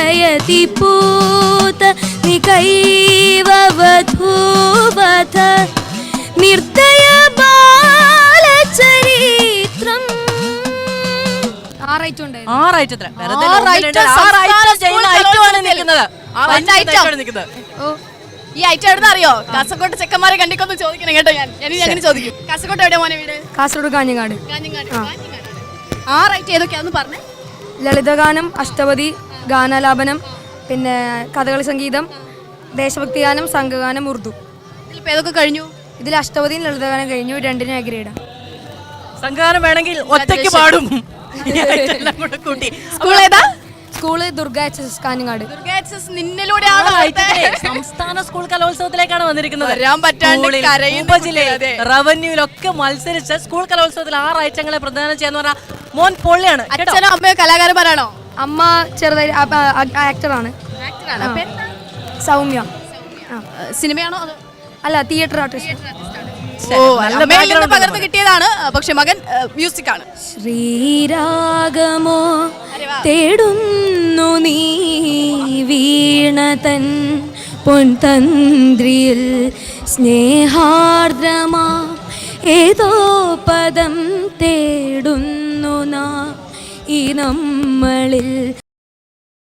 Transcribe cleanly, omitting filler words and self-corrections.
जयति पूत निकैव वधूवथ निर्दय बालचरित्रम्. ഈ ഐറ്റം എവിടെ അറിയോ? കാസർഗോഡ് ചെക്കന്മാരെ കണ്ടിക്കൊന്ന് ചോദിക്കണം കേട്ടോ. ഞാൻ അങ്ങനെ ചോദിക്കും. കാസർഗോഡ് എവിടെ മോനെ വീട്? കാസർഗോഡ് കാഞ്ഞങ്ങാട്. ആ റൈറ്റ് ഏതൊക്കെയാന്ന് പറഞ്ഞേ? ലളിതഗാനം, അഷ്ടപതി, ഗാനാലാപനം, പിന്നെ കഥകളി സംഗീതം, ദേശഭക്തി ഗാനം, സംഘഗാനം, ഉറുദു. ഇതിലിപ്പോൾ ഏതൊക്കെ കഴിഞ്ഞു? ഇതിൽ അഷ്ടപതിയും ലളിതഗാനം കഴിഞ്ഞു. 2 ഗ്രേഡാണ്. സംഘഗാനം വേണമെങ്കിൽ ഒറ്റയ്ക്ക് പാടും. സ്കൂൾ ഏതാ? School Durga HS Kanhangad. നിന്നിലൂടെയാണ് സംസ്ഥാന സ്കൂൾ കലോത്സവത്തിലേക്കാണ് വന്നിരിക്കുന്നത്. റവന്യൂലൊക്കെ മത്സരിച്ച് സ്കൂൾ കലോത്സവത്തിൽ 6 ഐറ്റങ്ങളെ പ്രദാനം ചെയ്യാന്ന് പറഞ്ഞാൽ മോൻ പൊള്ളിയാണ്. അച്ഛനോ അമ്മയോ കലാകാരന്മാരാണോ? അമ്മ ചെറുതായി ആക്ടറാണ്. സൗമ്യ. സിനിമയാണോ? അല്ല, തിയേറ്റർ ആർട്ടിസ്റ്റ്. പകർന്ന് കിട്ടിയതാണ്. പക്ഷെ മകൻ മ്യൂസിക് ആണ്. ശ്രീരാഗമോ തേടുന്നു നീ വീണതൻ പൊൻതന്ത്രിയിൽ സ്നേഹാർദ്രമാ ഏതോ പദം തേടുന്നു നാം ഈ നമ്മളിൽ.